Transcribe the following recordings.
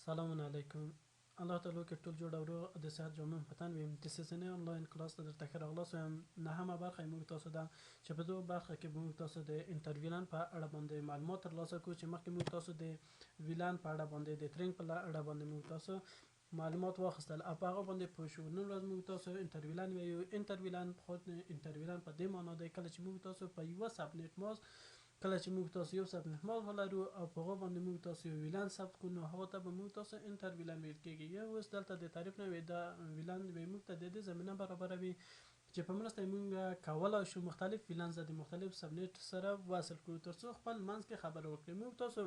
سلام علیکم. الله تعالی کې ټول جوړ او روغ د صحت جامع پتن ویم د سیسنې انلاین کلاس ته درته ښه راغلاست. نهمه برخه موږ تاسو ده چې په دغه برخه کې موږ تاسو د انټرویلان په اړه باندې معلومات ترلاسه کوو، چې مخکې موږ تاسو د ویلان په اړه باندې د ترنګ په اړه باندې موږ تاسو معلومات واخیستل او په هغه باندې پوه شو. نن ورځ موږ تاسو انټرویلان ویو. انټرویلان خود انټرویلان په دې معنی دی کله چې موږ تاسو په یو سبنیټ ماس کله چې موږ تاسو یو سبنیټ ماس ولرو او په هغه باندې موږ تاسو یو ویلان ثبت کړو، نو هغه ته به موږ تاسو انټرویلان ویل کېږي. یا اوس دلته د تعریف نه وي دا ویلان به موږ ته د دې زمینه برابروي چې په مرسته موږ کولای شو مختلف ویلان د مختلف سبنیټ سره وصل کړو ترڅو خپل منځ کې خبرې وکړي. موږ تاسو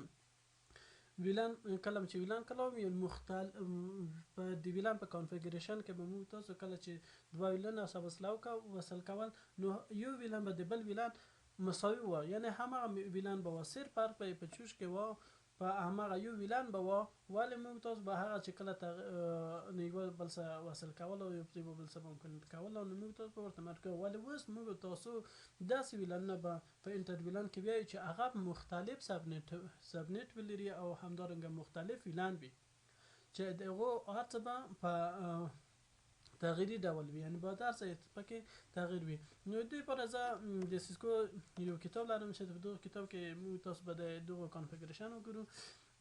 ویلان کلم چې ویلان کلم یو مختلف په د ویلان په کانفیګریشن کې به موږ تاسو کله چې دوه ویلان سره وصل کول، نو یو ویلان به د بل ویلان مساوي و، یعنی همغه ویلان به و صرف فرق به په چوش کې و په همغه یو ویلان به و، ولی موږ تاسو به هغه چې کله یو بل سره وصل کول او یو بل سره ممکن کول، نو موږ تاسو په ورته مرکه ولی اوس موږ تاسو داسې ویلانونه به په انټرویلان کې وایو چې هغه مختلف سبنیټ ولري او همدارنګه مختلف ویلان وي چې دغه هر څه به په تغییري ډول وي، یعنی باید هر څه پکې تغییر وي. نو دوی پر زه د سیسکو یو کتاب لرم چې په دغه کتاب کې موږ تاسو به د دغه کانفیګریشن وګورو.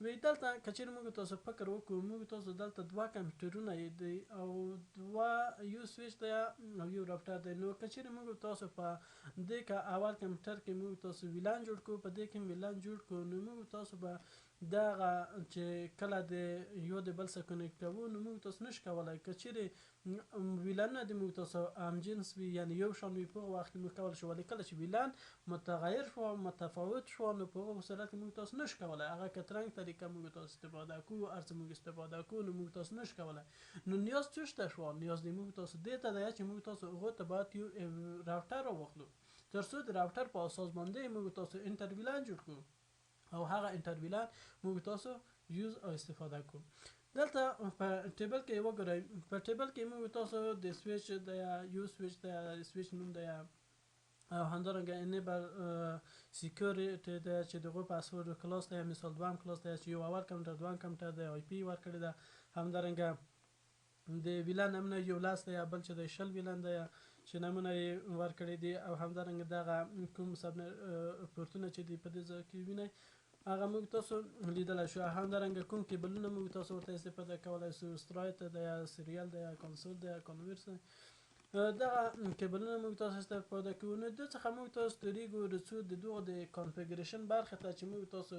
وی دلته کچېر موږ تاسو فکر وکړو، موږ تاسو دلته دوه کمپیوټرونه دی او دوه یو سویچ دی او یو راپټر دی. نو کچېر موږ تاسو په دې کې اول کمپیوټر کې موږ تاسو ویلان جوړ کړو، په دې کې ویلان جوړ کړو، نو موږ تاسو به دغه چې کله د یو د بل سره کنیکټ کوو، نو موږ تاسو نشو کولای کچېر ویلانونه د موږ تاسو همجنس وي، یعنی یو شان وي، په وخت کې موږ کول شو. ولی کله چې ویلان متغیر شو متفاوت شو، نو په هغه صورت کې موږ تاسو نشو کولای هغه کترنګ طریقه موږ تاسو استفاده کوو، ارڅ موږ استفاده کوو، نو موږ تاسو نشو کولای. نو نیاز څه شته شو؟ نیاز دی موږ تاسو دې ته دی چې موږ تاسو هغه ته باید یو راوټر واخلو ترڅو د راوټر په اساس باندې موږ تاسو انټرویلان جوړ کړو او هغه انټرویلان موږ تاسو یوز او استفاده کوو. دلته په ټیبل کې وګورئ، په ټیبل کې موږ تاسو د سویچ د یو سویچ د سویچ نوم دی او همدارنګه انیبل سکیورټي دی چې دغه پاسورډ کلاس دی، مثال دوام کلاس دی چې یو اول کمپیوټر دوام کمپیوټر دی آی پی ورکړی ده. همدارنګه د ویلان نمونه یو لاس دی بل چې د شل ویلان دی چې نمونه یې ورکړی دي او همدارنګه دغه کوم پورتونه چې دی په دې ځای کې وینئ هغه موږ تاسو لیدلی شو. همدارنګه کوم کیبلونه موږ تاسو ورته استفاده کولی شو، سترایت دی، سیریال دی، کنسول دی، کنورس دی، دغه کیبلونه موږ تاسو استفاده کوو. نو د څخه موږ تاسو تریږو رسو د دغه د کانفیګریشن برخه ته چې موږ تاسو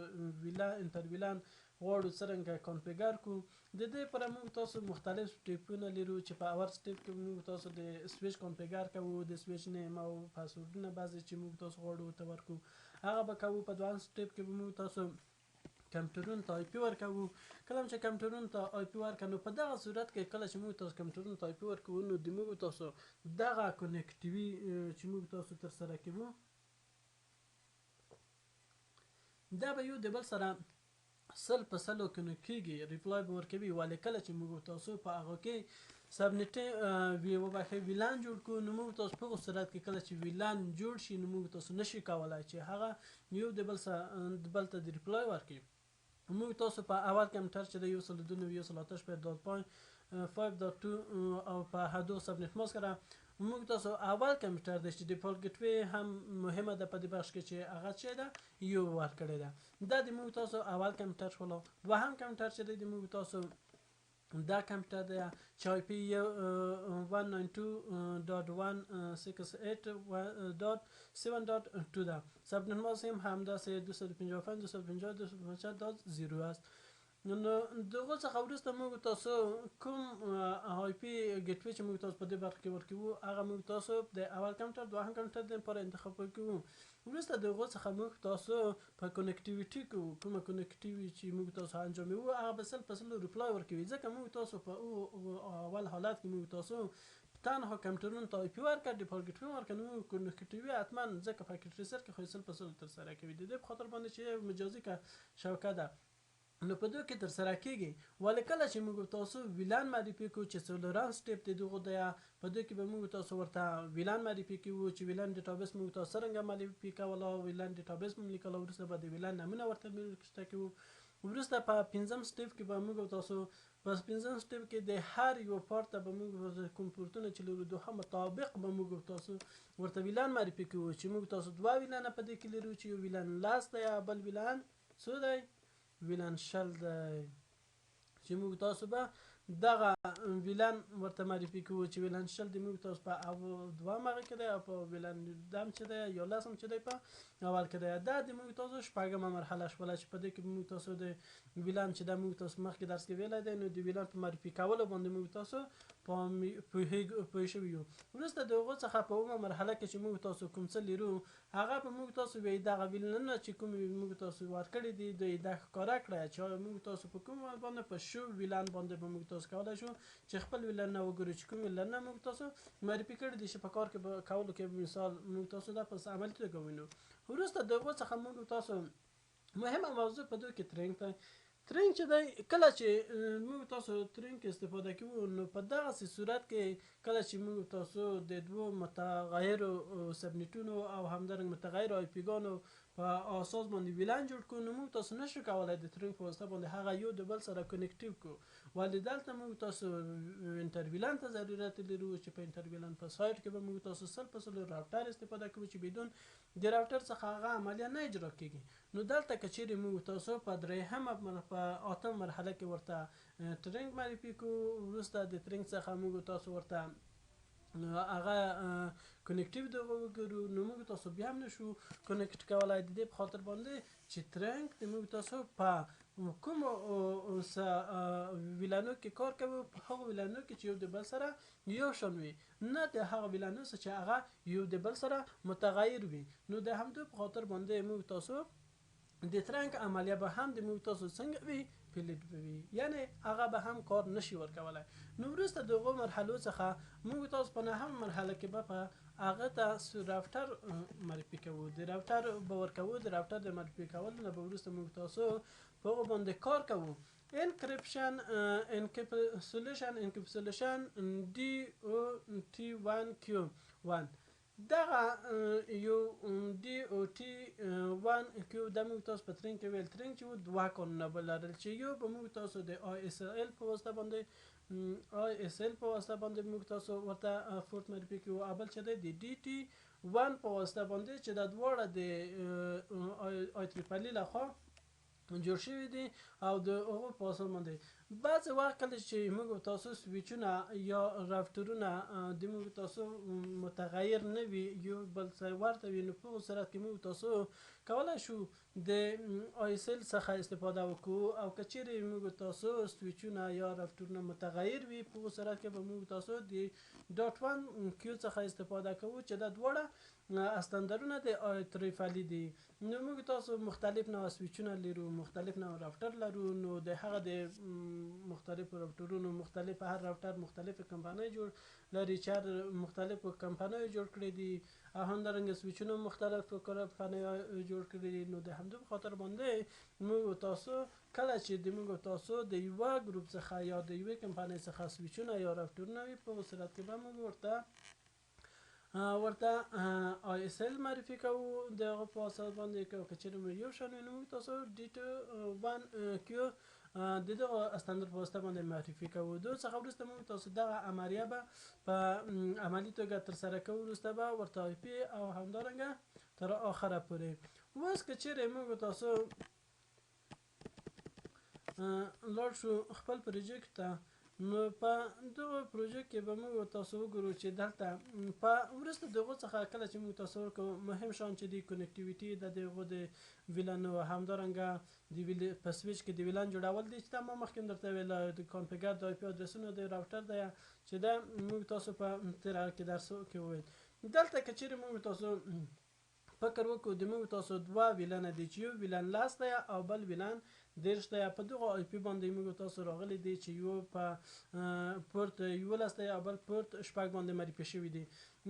انټرویلان غواړو څرنګه کانفیګر کو. د دې لپاره موږ تاسو مختلف سټیپونه لرو چې په اول سټیپ کې موږ تاسو د سویچ کانفیګر کوو، د سویچ نیم او پاسورډونه بعضې چې موږ تاسو غواړو ورته ورکړو هغه به کوو. په دویم سټیپ کې به موږ تاسو کمپیوټرونو ته آی پی ورکوو. کله چې کمپیوټرونو ته آی پی ورکړو، نو په دغه صورت کې کله چې موږ تاسو کمپیوټرونو ته آی پی ورکوو، نو د موږ تاسو دغه کنیکټیوي چې موږ تاسو ترسره کوو دا به یو د بل سره سل په سلو کنیکټ کېږي، ریپلای به ورکوي. ولی کله چې موږ تاسو په هغه کې سبنیټ ویلان جوړ کړو، نو موږ تاسو په هغه صورت کې کله چې ویلان جوړ شي، نو موږ تاسو نشي کولای چې هغه یو د بل سره بل ته د ریپلای ورکړي. موږ تاسو په اول کمپیوټر چې د 192.168.5.2 او په هدو سبنیټ ماس سره موږ تاسو اول کمپیوټر د ډیفالت ګیټوی هم مهمه ده په دې بخش کې چې هغه چې ده یو ورکړی ده. دا د موږ تاسو اول کمپیوټر شولو. دوهم کمپیوټر چې د موږ تاسو دا کمپیوټر دی چې آی پی 192.168.7.2 ده. سبنیټ ماس هم همداسې 255.250.250.0 است. نو دغه څخه وروسته موږ تاسو کوم آی پی ګیټوی چې موږ تاسو په دې برخه کې ورکوو هغه موږ تاسو د اول کمپیوټر دوهم کمپیوټر لپاره انتخاب کوو. وروسته دغه څخه موږ تاسو په کنیکټیویټي کوو، کومه کنیکټیوي چې موږ تاسو انجاموو هغه به سل په سل ریپلای ورکوي، ځکه موږ تاسو په اول حالت کې موږ تاسو تنها کمپیوټرونو ته آی پی ورکړ، ډیفالت ګیټوی ورکړ، نو کنیکټیوي حتما ځکه پاکټ ریسر کې خو سل په سل ترسره کوي. د دې په خاطر باندې چې مجازي شبکه ده نو په دوی کې ترسره کېږي. ولی کله چې موږ تاسو ویلان معرفي کوو چې څلورم سټیپ دی دغه دی، په دوی کې به موږ تاسو ورته ویلان معرفي کوو چې ویلان ډیټابیس موږ تاسو څرنګه معرفي کوله، ویلان ډیټابیس موږ لیکله، وروسته به د ویلان نمونه ورته میشته کوو. وروسته په 5م سټیپ کې به موږ تاسو په 5م سټیپ کې د هر یو پارت به موږ کوم پورتونه چې لرو دوه مطابق به موږ تاسو ورته ویلان معرفي کوو چې موږ تاسو دوه ویلانه په دې کې لرو چې یو ویلان لاس دی بل ویلان څه دی ویلان شل دی چې موږ تاسو به دغه ویلان ورته معرفي کوو چې ویلان شل د موږ تاسو په دوه مغه کې دی او په ویلان دم چې دی یا لسم چې دی په اول کې دی دا د موږ تاسو شپږمه مرحله شوله چې په دې کې موږ تاسو د ویلان چې د موږ تاسو مخکې درس کې ویل دی نو د ویلان په معرفي کولو باندې موږ تاسو په شوي یو وروسته د هغو څخه په اومه مرحله کې چې موږ تاسو کوم څه لرو هغه په موږ تاسو وی دغه ویلنه چې کوم موږ تاسو ورکړي دي د ښکارا کړی چې موږ تاسو په کوم باندې په شو ویلان باندې به موږ تاسو کولای شو چې خپل ویلنه وګورو چې کوم ویلنه موږ تاسو معرفي کړي دي چې په کار کې کولو کې مثال موږ تاسو دا په عمل توګه وینو وروسته د هغو څخه موږ تاسو مهمه موضوع په دوی کې ترنګ ته ترنګ چې دی کله چې موږ تاسو ترنګ استفاده کوو نو په دغه صورت کې کله چې موږ تاسو د دوه متغیرو سبنیټونو او همدارنګه متغیر آی پی ګانو په اساس باندې ویلان جوړ کړو نو موږ تاسو نشو کولای د ترنګ په واسطه باندې هغه یو د بل سره کنیکټیو کو ولې دلته موږ تاسو انټر ویلان ته ضرورت لرو چې په انټر ویلان په سایت کې به موږ تاسو سل په سل راوټر استفاده کوو چې بدون د راوټر څخه هغه عملیه نه اجرا کیږي نو دلته کچېرې موږ تاسو په درېیمه په اتم مرحله کې ورته ترنګ معرفي کوو وروسته د ترنګ څخه موږ تاسو ورته هغه کنیکټیو دغه وګورو نو موږ تاسو بیا هم نشو کنیکټ کولای د دې په خاطر باندې چې ترنګ د موږ تاسو په کوم ویلانو کې کار کوي په هغه ویلانو کې چې یو د بل سره یو شان وي نه د هغه ویلانو چې هغه یو د بل سره متغیر وي نو د همدې په خاطر باندې موږ تاسو د ترنګ عملیه به هم د موږ تاسو څنګه وي فلټ وي یعنی هغه به هم کار نشي ورکولای نو وروسته دغه مرحلو څخه موږ تاسو په نهم مرحله کې به په هغه ته راوټر معرفي کوو د راوټر به ورکوو د راوټر د معرفي کولو نه به وروسته موږ تاسو په هغه باندې کار کوو انکریپشن انکپسولیشن ډي او ټي 1 کیو 1 دغه یو ډي او ټي 1 کیو د موږ تاسو په ترنګ کې ویل ترنګ چې دوه قانونه بلرل چې یو به موږ تاسو د آی اس ال په واسطه باندې موږ تاسو ورته فورت معرفي کوو او بل چې د ډي ټي 1 په واسطه باندې چې د دواړه د آی تریپل لخوا جوړ شوی دي او د هغو په اساس باندې بعضې وخت کله چې موږ تاسو سویچونه یا راوټرونه د موږ تاسو متغیر نه وي یو بل څه ورته وي نو په هغو صورت کې موږ تاسو کولی شو د آی اس ال څخه استفاده وکړو او که چیرې موږ تاسو سویچونه یا راوټرونه متغیر وي په هغو صورت کې به موږ تاسو د ډاټ 1 کیو څخه استفاده کوو چې دا دواړه استاندارونه د آی تریپل دي نو موږ تاسو مختلف نوع سویچونه لرو مختلف نوع راوټر لرو نو د هغه د مختلفو راوټرونو مختلف هر راوټر مختلف کمپنۍ جوړ لري چې مختلفو کمپنۍ جوړ کړي دي او همدارنګه سویچونه مختلفو کمپنۍ جوړ کړي دي نو د همدې خاطر باندې موږ تاسو کله چې د موږ تاسو د یو ګروپ څخه یا د یو کمپنۍ څخه سویچونه یا راوټرونه وي په صورت کې به موږ ورته آی اس ال معرفي کوو دغه په اساس باندې که چېرې یو شان وي نو موږ تاسو ډي ټي 1 کیو د دغه استاندار په واسطه باندې معرفي کوو د څخه وروسته موږ تاسو دغه عملیه به په عملي توګه ترسره کوو وروسته به ورته آی پی او همدارنګه تر اخره پورې اوس که چیرې موږ تاسو لاړ شو خپل پروجیکټ ته نو په دغه پروژیکټ کې به موږ تاسو وګورو چې دلته په وروسته دغه څخه کله چې موږ تاسو کوو مهم شان چې د کنیکټیویټي د دغه د ویلانو همدارنګه د په سویچ کې د ویلان جوړول دي چې ما مخکې درته ویل د کانفیګر د آی پی ادرسونو د راوټر دی چې دا موږ تاسو په تیر کې درس کې وویل دلته که چیرې موږ تاسو فکر وکړو د موږ تاسو دوه ویلانه دي چې یو ویلان لاس دی او بل ویلان دیرش دی په دغه آی پی باندې موږ تاسو راغلي دي چې یو په پورت 11 دی او بل پورت شپږ باندې معرفي شوی دي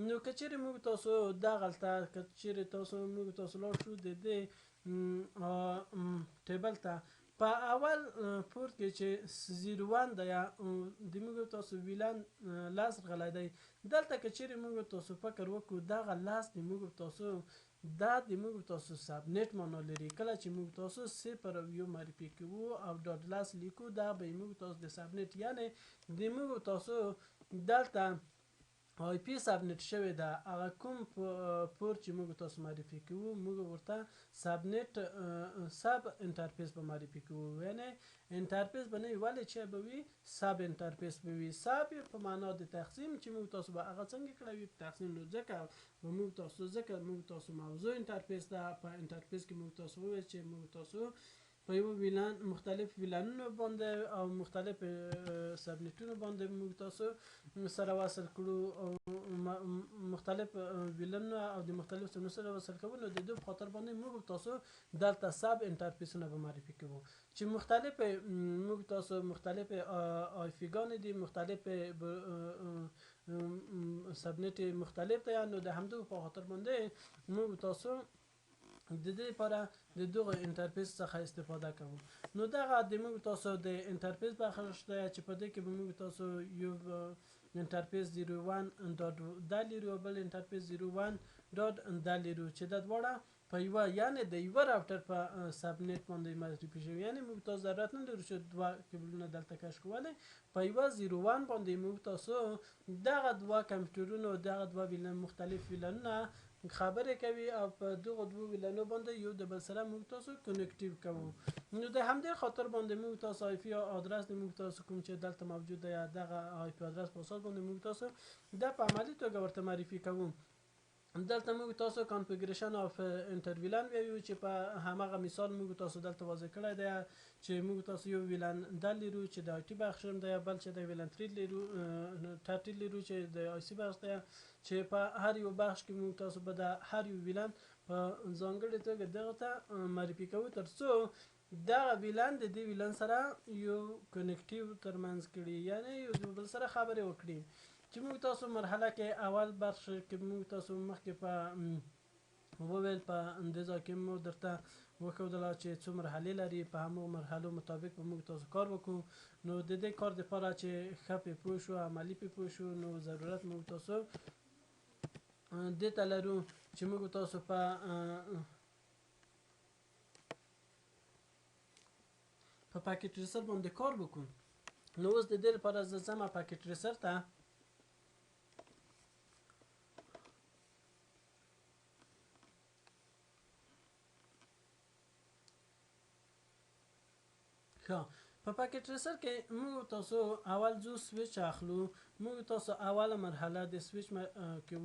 نو که چیرې موږ تاسو دغلته که چیرې تاسو موږ تاسو لاړ شو د دې ټیبل ته په اول پورت کې چې 01 دی د موږ تاسو ویلان لاس غلی دی دلته که چیرې موږ تاسو فکر وکړو دغه لاس د موږ تاسو دا د موږ تاسو سبنیټ معنا لري. کله چې موږ تاسو 0 او 1 معرفي کوو او ډاټ لاس لیکو دا به موږ تاسو د سبنیټ یعنی د موږ تاسو دلته آی پی سبنیټ شوی ده هغه کوم پورت چې موږ تاسو معرفي کوو موږ ورته سبنیټ سب انټرفیس به معرفي کوو. یعنی انټرفیس به نه وي ولې چې به وي سب انټرفیس به وي. سب په معنا د تقسیم چې موږ تاسو به هغه څنګه کړی تقسیم نو ځکه موږ تاسو موضوع انټرفیس ده په انټرفیس کې موږ تاسو وویل چې موږ تاسو په یو ویلان مختلف ویلانونو باندې او مختلف سبنیټونو باندې موږ تاسو سره وصل کړو او مختلف ویلانونه او د مختلف سبنیټونو سره وصل کوو نو د دې په خاطر باندې موږ تاسو دلته سب انټرفیسونه به معرفي کوو چې مختلف موږ تاسو مختلف آی پی ګانې دي مختلف سبنیټ مختلف دی نو د همدغه په خاطر باندې موږ تاسو د دې لپاره د دغه انټرفیس څخه استفاده کوو. نو دغه د موږ تاسو د انټرفیس برخه شته چې په دې کې به موږ تاسو یو انټرفیس 01 ډاټ د لرو بل انټرفیس 01 ډاټ د لرو چې د دواړه په یو یعنی د یو راوټر په سبنیټ باندې معرفي شوی یعنی موږ تاسو ضرورت نه لري چې دوه کیبلونه دلته کش کوله په یو 01 باندې موږ تاسو دغه دوه کمپیوټرونو دغه دوه ویلن مختلف ویلنونه خبرې کوي او په دغه دوه ویلانو باندې یو د بل سره موږ تاسو کنیکټیو کوو. نو د همدې خاطر باندې موږ تاسو آی پی ادرس د موږ تاسو کوم چې دلته موجود دی دغه آی پی ادرس په اساس باندې موږ تاسو د په عملی توګه ورته معرفي کوو. دلته موږ تاسو کانفیګریشن اف انټرویلان ویو چې په همغه مثال موږ تاسو دلته واضح کړی دی چې موږ تاسو یو ویلان د لرو چې د آی ټي بخش دی بل چې د ویلان 3 لرو ټاټل لرو چې د آی سی بخش دی چې په هر یو بخش کې موږ تاسو به د هر یو ویلان په ځانګړي توګه دغه ته معرفي کوو ترڅو دا ویلان د دې ویلان سره یو کنیکټیو ترمنځ کړي یعنی یو بل سره خبرې وکړي چې موږ تاسو مرحله کې اول بخش کې موږ تاسو مخکې په وویل په اندازه کې مو درته وښودله چې څو مرحلې لري په همو مرحلو مطابق به موږ تاسو کار وکړو. نو د دې کار لپاره چې ښه پې پوه شو عملي پې پوه شو نو ضرورت موږ تاسو دې ته لرو چې موږ تاسو په پاکټ ریسر باندې کار وکړو. نو اوس د دې لپاره زه ځم پاکټ ریسر ته په پاکټ ریسر کې موږ تاسو اول جو سویچ اخلو موږ تاسو اوله مرحله د سویچ کې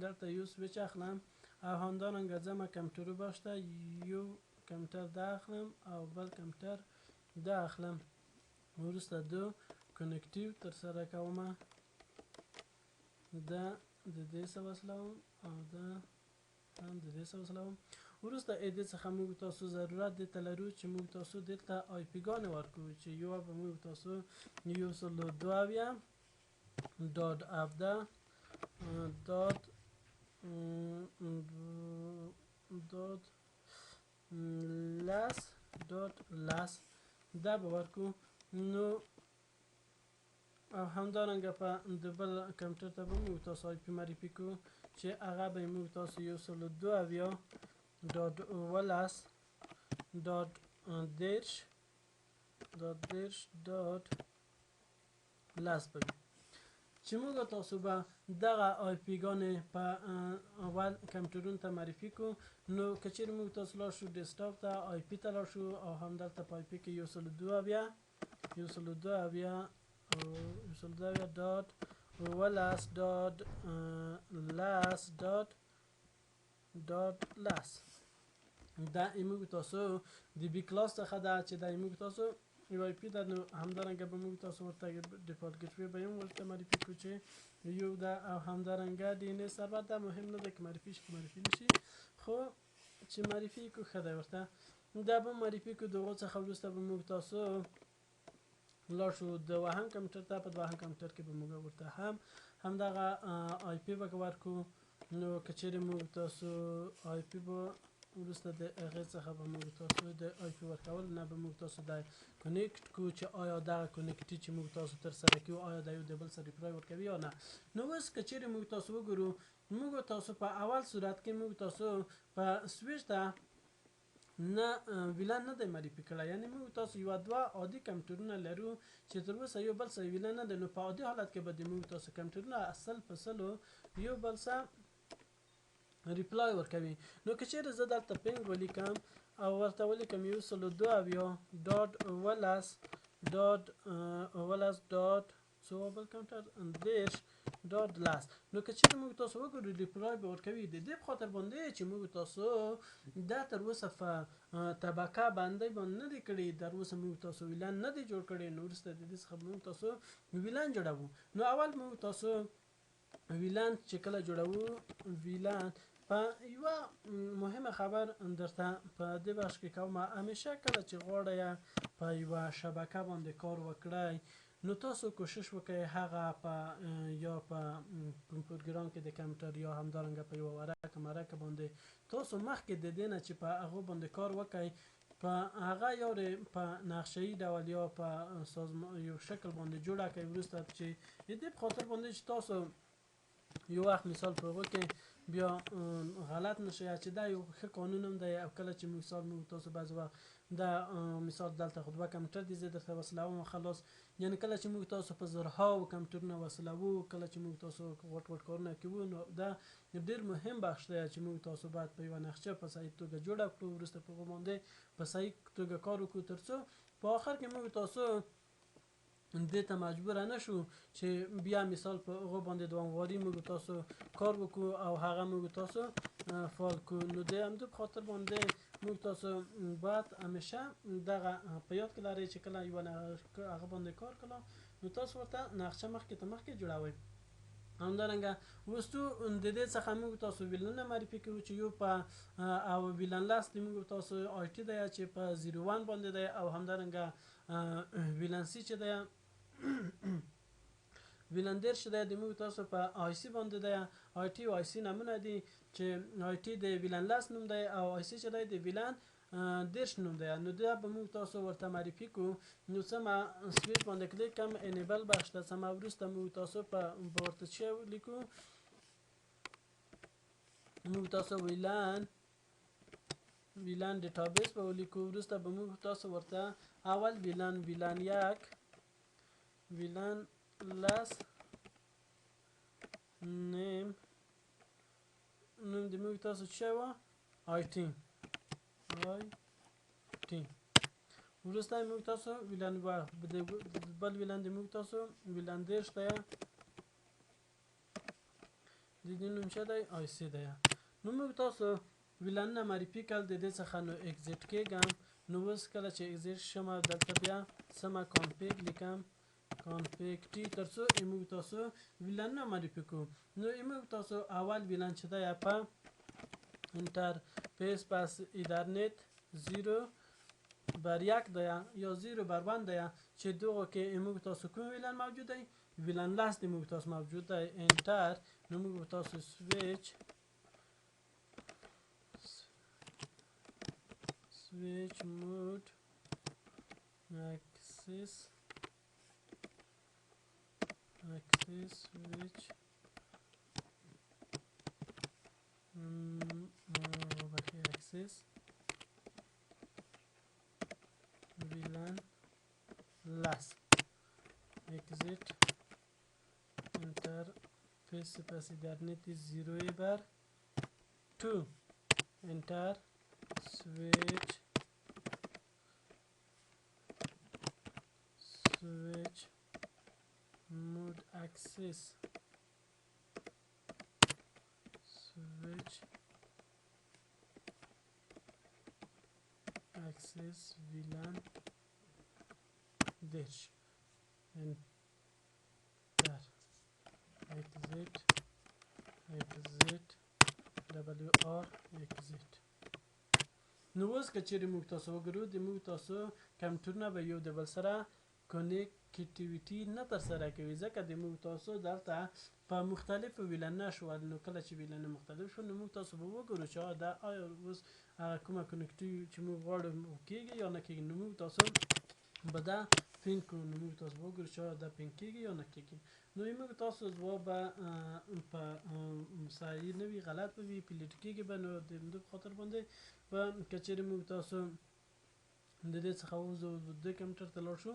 دلته یو سویچ اخلم او همدارنګه ځم کمپیوټر باشته یو کمپیوټر دا اخلم او بل کمپیوټر دا اخلم وروسته دو کنیکټیو تر سره کوم دا د دې سره وصلوم او دا هم د دې سره وصلوم وروسته د دې څخه موږ تاسو ضرورت د تلرو چې موږ تاسو دلته آی پی ګان ورکو چې یو به موږ تاسو یو سلو دوه ډاټ افده ډاټ لاس ډاټ لاس دا به ورکو. نو او همدارنګه په د بل کمپیوټر ته به موږ تاسو آی پی معرفي کوو چې هغه به موږ تاسو یو سلو دوه ډاټ ولاس ډاټ دیرش ډاټ لاس به چې موږ تاسو به دغه آی پی ګانې په اول کمپیوټرونو ته معرفي کو. نو که چیرې موږ تاسو لاړ شو ډیسکټاپ ته آی پی ته لاړ شو او همدلته په آی پی کې یو سلو دوه ډاټ ولاس ډاټ لاس ډاټ لاس دا موږ تاسو د بی کلاس څخه ده چې دا موږ تاسو یو آی پی ده. نو همدارنګه به موږ تاسو ورته ډیفالت ګیټوی به هم ورته معرفي کړو چې یو ده او همدارنګه ډي ان اس سرور ده مهم نه ده که معرفي شي که معرفي نشي خو چې معرفي کړو ښه دی ورته دا به معرفي کړو. د هغو څخه وروسته به موږ تاسو لاړ شو دوهم کمپیوټر ته په دوهم کمپیوټر کې به موږ ورته همدغه آی پی به ورکړو. نو که چیرې موږ تاسو آی پی به وروسته د هغې څخه به موږ تاسو د آی پی ورکول نه به موږ تاسو د کنیکټ کو چې آیا دغه کنیکټي چې موږ تاسو تر سره کوو آیا د یو د بل سره ریپلای ورکوي یا نه. نو اوس که چیرې موږ تاسو وګورو موږ تاسو په اول صورت کې موږ تاسو په سویچ ته نه ویلان نه دی معرفي کړی، یعنی موږ تاسو یو دوه عادي کمپیوټرونه لرو چې تر اوسه یو بل سره ویلان نه دی. نو په عادي حالت کې به د موږ تاسو کمپیوټرونه اصل په سلو یو بل سره ریپلای ورکوي. نو که چیرې زه دلته پینګ ولیکم او ورته ولیکم 192.11.10.لاس، نو که چیرې موږ تاسو وګورو ریپلای به ورکوي. د دې په خاطر باندې چې موږ تاسو دا تر اوسه په طبقه باندې نه دی کړی، تر اوسه موږ تاسو ویلان نه دی جوړ کړی. نو وروسته د دې څخه موږ تاسو ویلان جوړوو. نو اول موږ تاسو ویلان چې کله جوړوو، ویلان په یوه مهمه خبر درته په دې بخش کې کوم، همیشه کله چې غواړئ په یوه شبکه باندې کار وکړئ نو تاسو کوشش وکړئ هغه په یا په پروګرام کې د کمپیوټر یا همدارنګه په یوه ورقه باندې تاسو مخکې د دې نه چې په هغه باندې کار وکړئ په هغه یا په نقشه‌ای ډول یا په یو شکل باندې جوړه کړئ. وروسته چې د دې په خاطر باندې چې تاسو یو وخت مثال په هغه کې بیا غلط نشي چې دا یو ښه قانون هم دی. او کله چې مثال موږ تاسو بعض وخت دا مثال دلته خطبه کمپیوټر دي زه درته وصلوم خلاص، یعنی کله چې موږ تاسو په زرهاو کمپیوټرونه وصلوو، کله چې موږ تاسو غټ کارونه کوو، نو دا ډیر مهم بخش دی چې موږ تاسو باید په یوه نقشه په صحیح توګه جوړه کړو، وروسته په هغه باندې په صحیح توګه کار وکړو ترڅو په آخر کې موږ تاسو دې ته مجبور نه شو چې بیا مثال په هغه باندې دوامواري موږ تاسو کار وکړو او هغه موږ تاسو فعال کړو. نو د همدې په خاطر باندې موږ تاسو باید همیشه دغه په یاد کې لرئ چې کله یو هغه باندې کار کړو نو تاسو ورته نقشه مخکې جوړوئ. همدارنګه وروستو د دې څخه موږ تاسو ویلنونه معرفي کوو چې یو په او ویلن لاس د موږ تاسو آی ټي دی چې په 01 باندې دی، او همدارنګه ویلن سی چې دی ویلن دېرش دی د موږ تاسو په آی سی باندې دی. آی ټي او آی سی نمونه دي چې آی ټي د ویلن لاس نوم دی او آی سی چې دی د ویلن دېرش نوم دی. نو دا به موږ تاسو ورته معرفي کوو. نو سمه سویچ باندې کلیک کوم انیبل بخش ته سمه وروسته موږ تاسو په ورته څه لیکو، موږ تاسو ویلان ډیټابیس به ولیکو. وروسته به موږ تاسو ورته اول ویلان یک ویلان لاس نیم د موږ تاسو څه و آی ټي وروسته موږ تاسو ویلان بل ویلان د موږ تاسو ویلان دېرش دی د دې نوم څه دی آی سی دی. نو موږ تاسو ویلانونه معرفي کړل د دې څخه. نو اگزیټ کېږم. نو اوس کله چې اگزیټ شم دلته بیا سمه کانفیګ لیکم کانفیګ ټي ترڅو موږ تاسو ویلانونه معرفي کوو. نو موږ تاسو اول ویلان چې دی په انټرفیس پس ایترنت 0/1 دی یا 0/1 دی چې دغه کې موږ تاسو کوم ویلان موجود دی، ویلان لاس د موږ تاسو موجود دی انټر. نو موږ تاسو سویچ مود اکسس سویچ اکسس ویلان لاس exit interface پس ایترنت 0/2 enter switch mode access VLAN dash enter exit WR exit. نو اوس که چیرې موږ تاسو وګورو د موږ تاسو کمپیوټرونه به یو د بل سره کنیکټیویټي نه ترسره کوي ځکه د موږ تاسو دلته په مختلفو ویلنه شول. نو کله چې ویلنه مختلف شو نو موږ تاسو به وګورو چې دا آیا اوس کومه کنیکټیویټي چې موږ غواړو کېږي یا نه کېږي. نو موږ تاسو به دا پین کړو. نو موږ تاسو به وګورو چې دا پین کېږي یا نه کېږي. نو موږ تاسو ځواب په صحیح نه وي غلط به وي پلیټ کېږي به. نو د همدې خاطر باندې په که چېرې موږ تاسو د دې څخه ووځو د کمپیوټر ته لاړ شو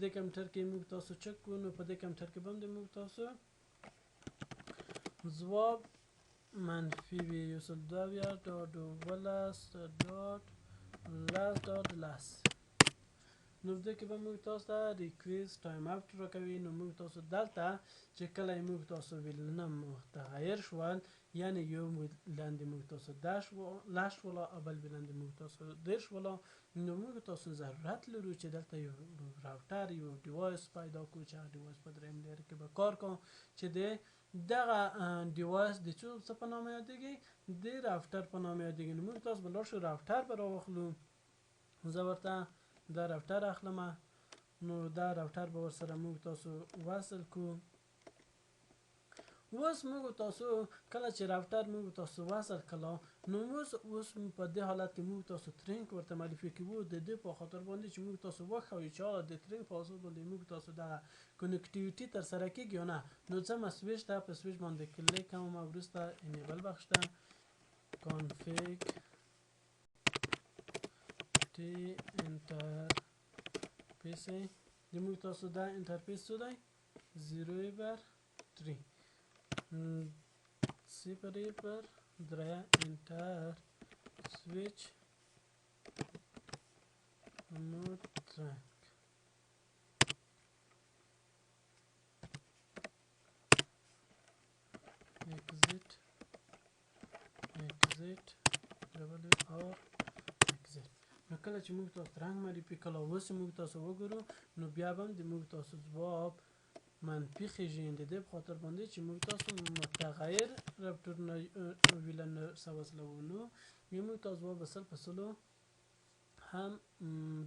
د کمپیوټر کې موږ تاسو چک کوو. نو په دې کمپیوټر کې به هم د موږ تاسو ځواب منفي وي 112.12.10.10. نو دې کې به موږ تاسو ته ریکویسټ ټایم اوټ راکوي. نو موږ تاسو دلته چې کله موږ تاسو ویلنه متغیر شول یعنی یو ویلنه موږ تاسو 10 شوله او بل ویلنه موږ تاسو 10 شوله. نو موږ تاسو ضرورت لرو چې دلته یو راوټر یو ډیوایس پیدا کړو چې هغه ډیوایس په دریم لیر کې به کار کوو چې دغه ډیوایس د څه په نامه یادېږي د راوټر په نامه یادېږي. نو موږ تاسو به لاړ شو راوټر به راواخلو. زه ورته دا راوټر اخلم. نو دا راوټر به ورسره موږ تاسو وصل کړو. اوس موږ تاسو کله چې راوټر موږ تاسو وصل کړو نو اوس په دې حالت کې موږ تاسو ترنګ ورته معرفي کوو د دې په خاطر باندې چې موږ تاسو وښیو چې د ترنګ په اساس باندې موږ تاسو د کنیکټیویټي تر سره کېږي یا نه. نو ځم سویچ ته په سویچ باندې کلیک کوم او وروسته انیبل بخش ته کانفیګ ټي انټرفیس د موږ تاسو دا انټرفیس څه دی 0/3 0/3 انټر سویچ مود ټرک exit WR exit. نو کله چې موږ تاسو رنګ معرفي کړو اوس موږ تاسو وګورو نو بیا به د موږ تاسو ځواب منفي خیژي د دې په خاطر باندې چې موږ تاسو متغیر رپټورونه ویلنه سوسلو. نو موږ تاسو ځواب سل په سلو هم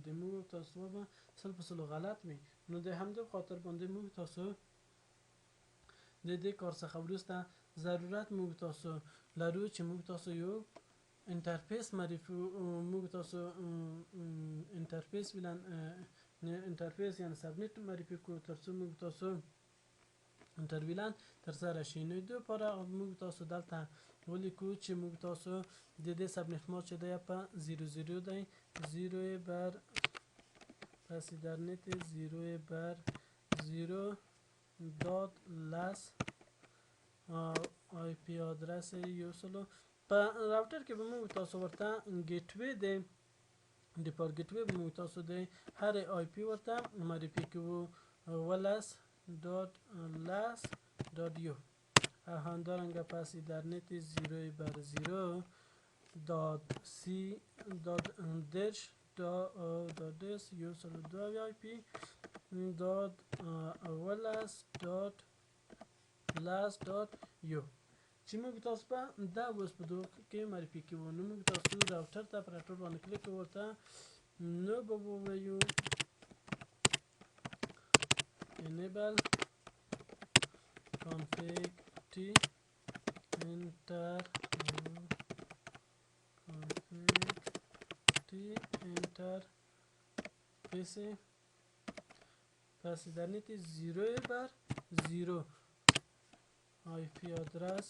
د موږ تاسو ځواب سل په سلو غلط وي. نو د همدې په خاطر باندې موږ تاسو د دې کار څخه وروسته ضرورت موږ تاسو لرو چې موږ تاسو یو انټرفیس معرفي موږ تاسو انټرفیس ویلن انټرفیس یعنی سبمیټ معرفي کړو ترڅو موږ تاسو انټرویلان تر سره شي. نو د لپاره موږ تاسو دلته ولیکو چې موږ تاسو د دې سبمیټ مود چې دی په 00 دی 0/0 پس ایترنت 0/0.10 آی پی آدرس یو سلو په راوټر کې به موږ تاسو ورته ګیټ وی دی د پر ګیټ وی به موږ تاسو د هر آی پی ورته معرفي کوو ولس.las.u او همدارنګه پس ایترنت 0/0.c.dash.des یو سلو دو آی پی ولس.las.u چې موږ تاسو په دا اوس په دوه کې معرفي کوو. نو موږ تاسو راوټر ته پر راوټر باندې کلیک ورته نو به ووایو enable config t interface پس ایترنت 0/0 آی پی آدرس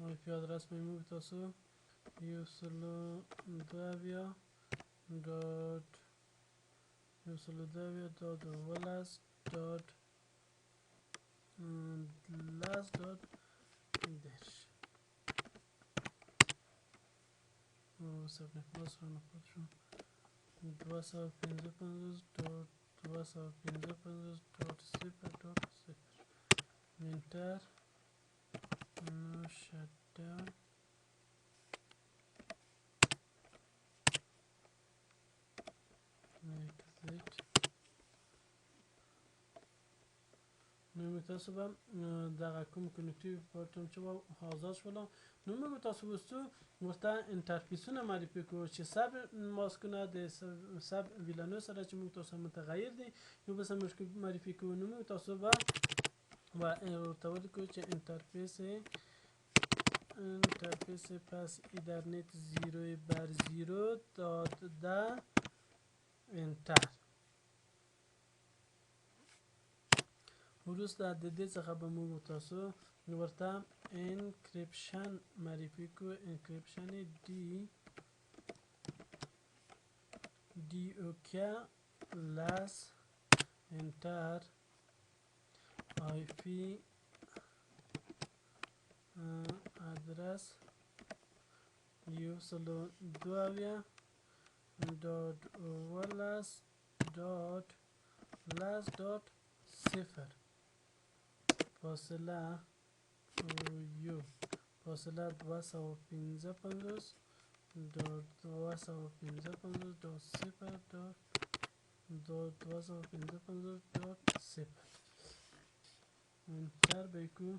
آی پی آدرس به موږ تاسو 192.168.las.dash سبنیت ماس را نپاد شو 255.255.0.0 انتر نو شت داون exit نو موږ تاسو به دغه کوم کنیکټیو پورټم چې آزاد شول نو موږ تاسو وستو ورته انټرفیسونه معرفي کوو چې سب ماسکونه د سب ویلانو سره چې موږ تاسو متغیر دي یو بل سره معرفي کوو نو موږ تاسو به ورته ولیکو چې انترفیس پس ایترنت 0/0 دات دا انټر وروسته د دې څخه به موږ تاسو ورته انکریپشن معرفي کوو انکریپشن دی اوکیا لاس انټر آی پی ادرس 192.11.las.0 فاصله یو فاصله 255.255.0.255.0 انتر بکو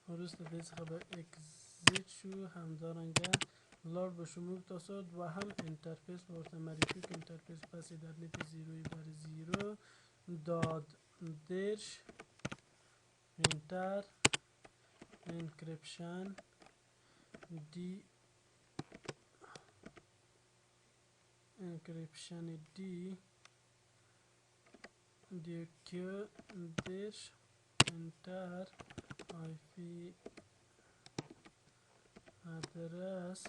وروسته دې څخه به اگزیت شو همدارنګه لار به شموږ تاسو دوهم انټرفیس ورته معرفي کوو انټرفیس پس ایترنت 0/0 داد دیرش انټر انکریپشن دی دیکیو دیرش انټر آی پی ادرس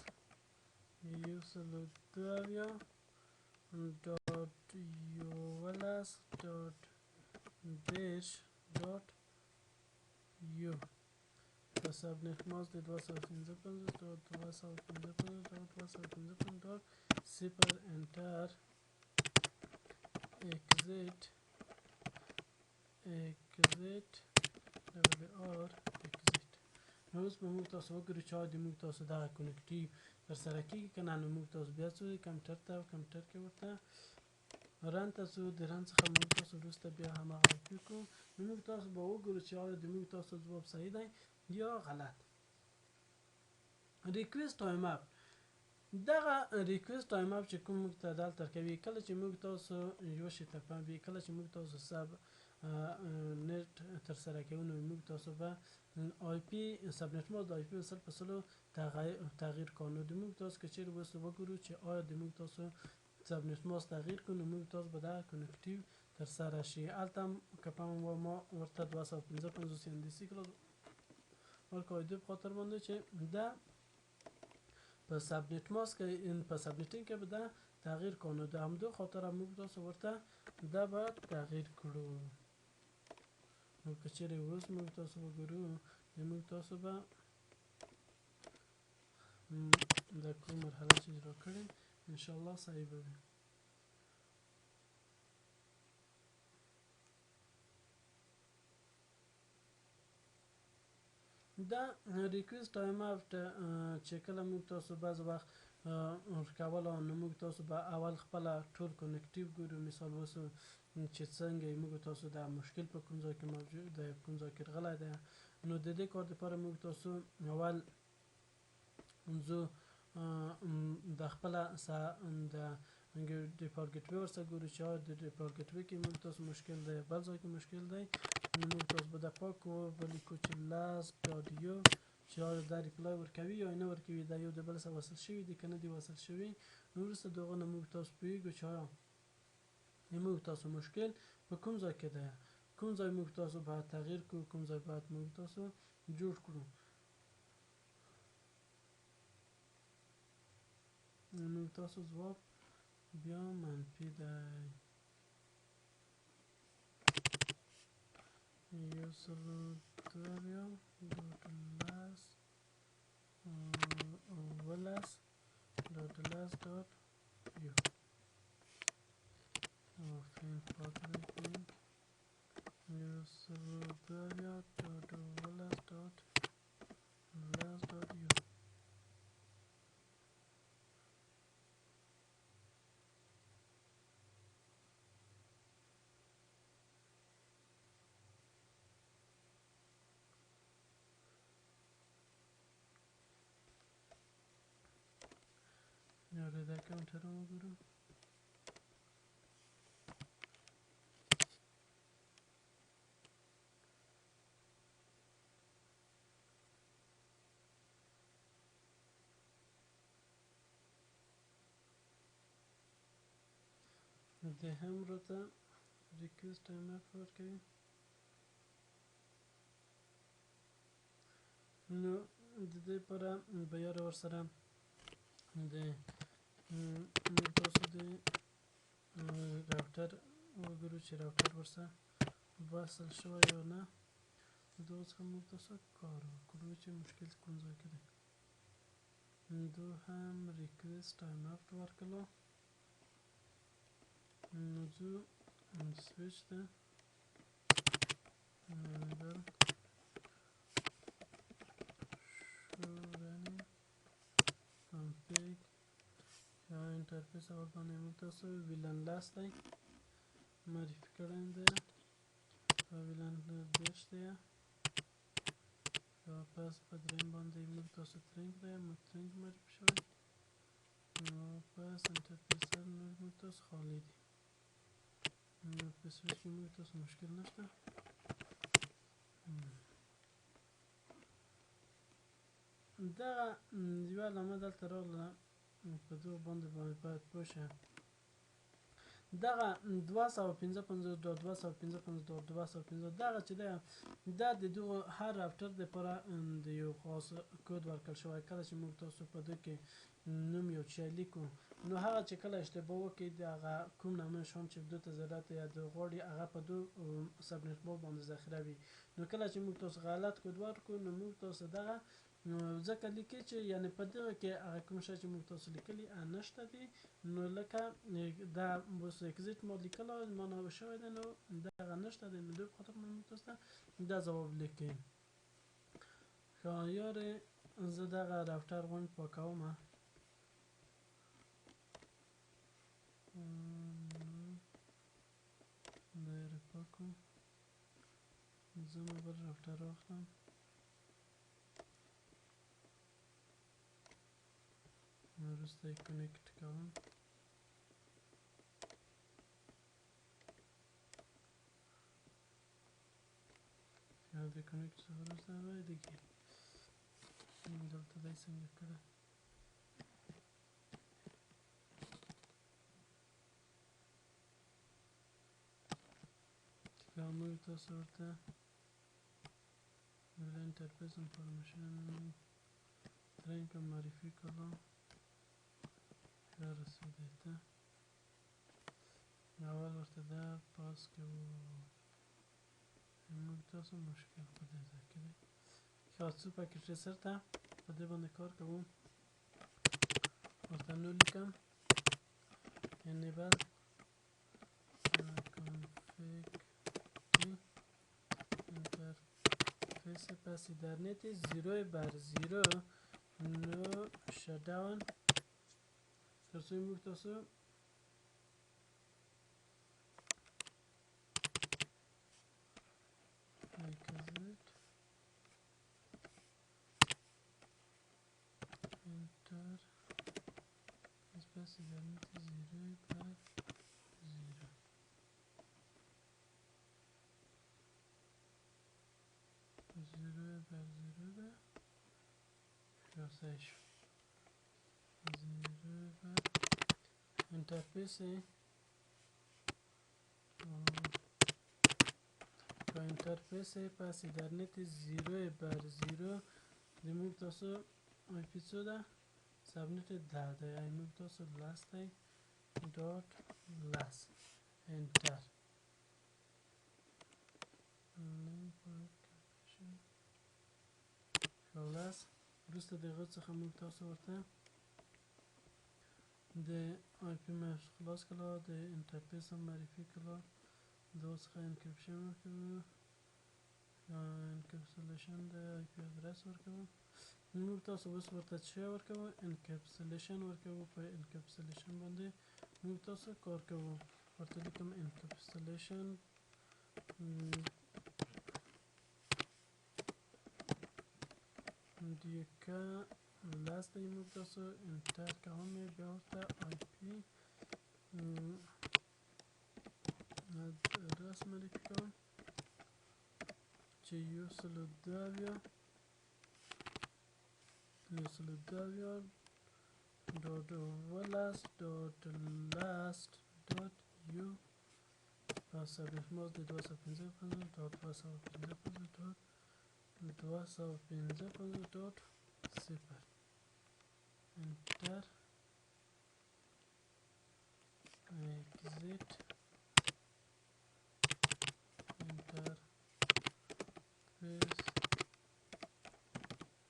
192.11.10.u په سبنیټ ماسک د 255.255.255.0 انټر اگزیت نو اوس به موږ تاسو وګورو چې د موږ تاسو دغه کنیکټیو ترسره کېږي که نه نو موږ تاسو بیا څو کمپیوټر ته کمپیوټر کې ورته رن ته څو د رن څخه موږ تاسو وروسته بیا هماغه آیپي کوو نو موږ تاسو به وګورو چې آیا د موږ تاسو ځواب صحیح دی یا غلط ریکویسټ ټایم اپ دغه ریکویسټ ټایم اپ چې کوم موږ ته دلته کوي کله چې موږ تاسو یو شي ته پام وي کله چې موږ تاسو سب نت ترسره کوو نو موږ تاسو به آی پی سبنیټ ماسک د آی پی وصل په سلو تغییر کوو نو د موږ تاسو که چیرې وسو وګورو چې آیا د موږ تاسو سبنیټ ماسک تغییر کړو نو موږ تاسو به دا کنیکټیو ترسره شي هلته که پام ما ورته 255 سیندسي کړل ورکوي د په خاطر باندې چې دا په سبنیټ ماسک په سبنیټینګ کې به دا تغییر کوو د همدو خاطر موږ تاسو ورته دا به تغییر کړو نو که چیرې اوس موږ تاسو وګورو د موږ تاسو به دا کوم مرحله چې اجرا کړې انشاءالله صحیح به وي دا ریکویسټ ټایم اپ چې کله موږ تاسو بعض وخت ورکوله نو موږ تاسو به اول خپل ټول کنیکټیو ګورو مثال وسو چې څنګه موږ تاسو د مشکل په کوم ځای کې موجود دی کوم ځای کې غلی دی نو د دې کار لپاره موږ تاسو اول زه د خپل د ډیفالت ګیټوی ورسره ګورو چې د ډیفالت ګیټوی کې موږ تاسو مشکل دی بل ځای کې مشکل دی نو موږ تاسو به د پاکو ولیکو چې لاس.یو چې آیا دا ریپلای ورکوي یا نه ورکوي دا یو د بل سره وصل شوي دي که نه دي وصل شوي نو وروسته د هغه نه موږ تاسو پوهېږو چې آیا موږ تاسو مشکل په کوم ځای کې دی کوم ځای موږ تاسو باید تغییر کړو کوم ځای باید موږ تاسو جوړ کړو موږ تاسو ځواب بیا منفي دی 192.11.las.u فين فاضل 192.11.las.u آره دا کاونټر هم وګورو. د هم راته ریکوست ټایم اف ورکوي. نو د دې لپاره به یاره ورسره د موږ تاسو د راوټر وګورو چې راوټر ورسره وصل شوی یا نه. د دغه څخه موږ تاسو کار وکړو چې مشکل کوم ځای کې دی. دو هم ریکوست ټایم اف ورکړو. نو ځو سویچ ته enable show running config یا انټرفیس اول باندې موږ تاسو ویلن لاس دی معرفي کړی دی او ویلن دیرش دی یا پس په دریم باندې موږ تاسو ترنګ دی ترنګ معرفي شوی. نو پس انټرفیسر موږ تاسو خالی دی. نو په سویچ کې موږ تاسو مشکل نشته. دغه یوه علامه دلته راغله په دغه باندې باید پوه شئ. دغه 255.255.250 دغه چې دی دا د دغه هر راوټر دپاره د یو خاص کود ورکړل شوی. کله چې موږ تاسو په دغه کې نوم یو شی لیکو نو هغه چې کله اشتباه وکړي د هغه کوم نامه شام چې دو ته ضرورت یا د غواړي هغه په دو سبنیټ بار باندې ذخیره وي. نو کله چې موږ تاسو غلط کود ورکړو نو موږ تاسو دغه ځکه لیکي چې یعنی په دغه کې هغه کوم شی چې موږ تاسو لیکلي نشته دي. نو لکه دا اوس اکزیټ ما لیکلی ما نه شوی دی نو دغه نشته دی. نو دې په خاطر موږ تاسو ته دا ځواب لیکي. ښه یارې زه دغه راوټر غونډ پاکوم. دا یې پاکوم. زه مې بل راوټر واخلم. وروسته یې کنیکټ کوم. یا د کنیکټ څخه وروسته دیږي دلته دی څنګه کړی. موږ تاسو ورته انټرفیس انفارمیشن ترنګ معرفي کړو. ښه رسیدی ته اول ورته دا پاس کوو. موږ تاسو مشکل په دې ځای کې دی. ښه څو پکې ټریسر ته په دې باندې کار کوو. ورته نو لیکم enable config interface پس ایترنت 0/0 نو شت داون ترڅو موږ تاسو enter پس ایترنت 0/0 ده شاسش 0 انترفیس انترفیس پس ایترنت 0/0 موږ تاسو IP څو ده سبنیټ 10 ده. موږ تاسو لاس دی ډاټ لاس انټر خلاص. وروسته د هغه څخه موږ تاسو ورته د IP مش خلاص کړو د انټرفیس هم معرفي کړو. د څخه انکریپشن ورکوو انکپسولیشن د IP ادرس ورکوو. موږ تاسو اوس ورته څه ورکوو انکپسولیشن ورکوو. په انکپسولیشن باندې موږ تاسو کار کوو. ورته لیکم انکپسولیشن دیکا لاست دی موږ تاسو انټر کوم بیا ورته آی پی ادرس معرفي کوم چې یو سلو دوه اویا ډاټ اوولس ډاټ لاست ډاټ یو سبنیټ ماس د 255 ډاټ 255 ډاټ 255 ډاټ 0 انټر exit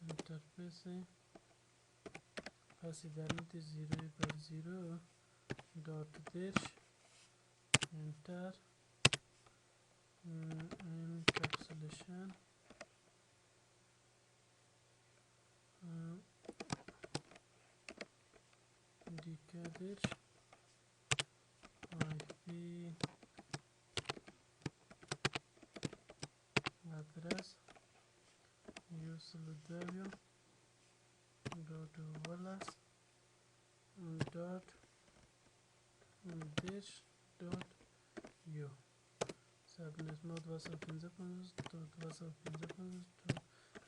interface پس درنتی 0/0 dot dash enter encapsulation decodage IP address uslw dot wallace dot dash dot u subnet mode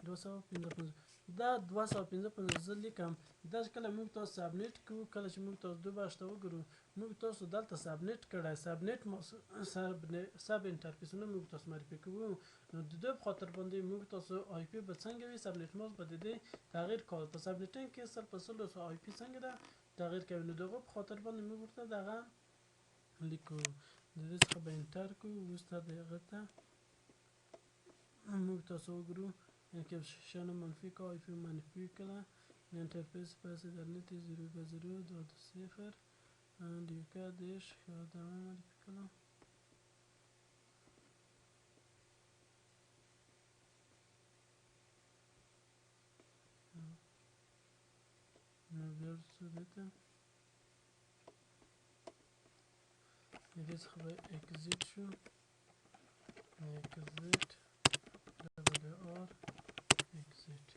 255 دا 255 زه لیکم دا کله موږ تاسو سبنیټ کوو کله چې موږ تاسو دوه باشته وګورو موږ تاسو دلته سبنیټ کړای سبنیټ سب انټرفیسونه موږ تاسو معرفي کوو نو د دوه خاطر باندې موږ تاسو آی پی به څنګه وي سبنیټ ماس به د دې تغییر کول په سبنیټینګ کې سل په سل آی پی څنګه ده تغییر کوي نو دغه په خاطر باندې موږ ورته دغه لیکو د دې څخه به انټر کوو وروسته دغه ته موږ تاسو وګورو انکپشن منفی کا آی پی منفی کړه انټرفیس پس درنتی 0/0 ډاټ 0 دیکا دیش خدمه معرفي کړه نو بیا څه دته دې څخه به exit شو exit WR exit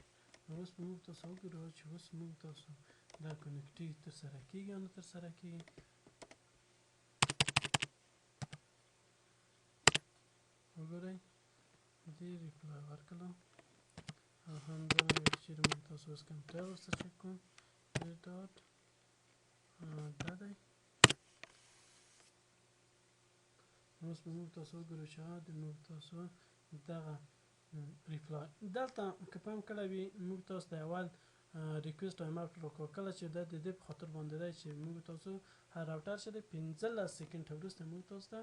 اوس موږ تاسو وګورئ چې اوس موږ تاسو دا کنیکټي تر سره کیږي او تر سره کیږي وګورئ دې ریپلای ورکړه او همدارنګه چې موږ تاسو اوس کمپیوټر ورسره چک کوم ډاټ دا دی اوس موږ تاسو وګورئ چې د موږ تاسو دغه ریپلای دلته که پام کړی وي موږ تاسو د اول ریکوست ټایم اوټ وکړو کله چې د دې په خاطر باندې دی چې موږ تاسو هر راوټر چې د 15 سکند وروسته موږ تاسو ته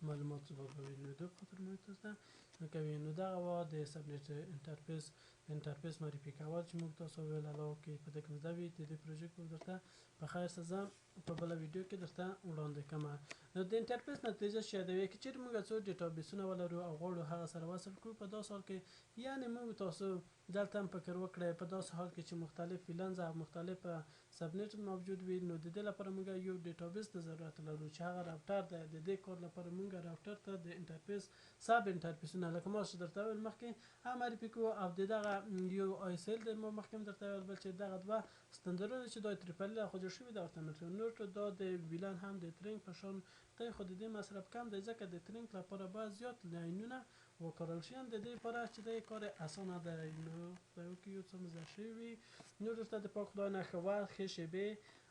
معلومات ورکوي نو د خاطر موږ تاسو ته کوي نو دغه وا د سبنیټ انټرفیس معرفي کول چې موږ تاسو ویل علاوه کې په دغه مزه وی د دې پروژې درته په خیر سزا په بل ویډیو کې درته وړاندې کوم نو د انټرفیس نتیجه شه د وی چې موږ څو ډیټابیسونه ولرو او غواړو هغه سره وصل کړو په داسې حال کې یعنی موږ تاسو دلته فکر وکړئ په داسې حال کې چې مختلف فیلنز او مختلف سبنیټ موجود وي نو د دې لپاره موږ یو ډیټابیس ته ضرورت لرو چې هغه راوټر دی د دې کار لپاره موږ راوټر ته د انټرفیس سب انټرفیسونه لکه ما چې درته ویل مخکې هم معرفي کوو او دغه یو آیسل د ما مخکې درته ویل بل چې دغه دوه ستندرونه چې د تریپل له خو جوړ شوي د ورته نوټ دا د ویلان هم د ترنګ په شان ته خو د دې مصرف کم دی ځکه د ترنګ لپاره باید زیات لاینونه وکړل شي د دې لپاره چې د کار اسانه ده نو خدای وکړي یو څه مزه شوي نو درته د پاک خدای نه ښه وخت ښې شیبې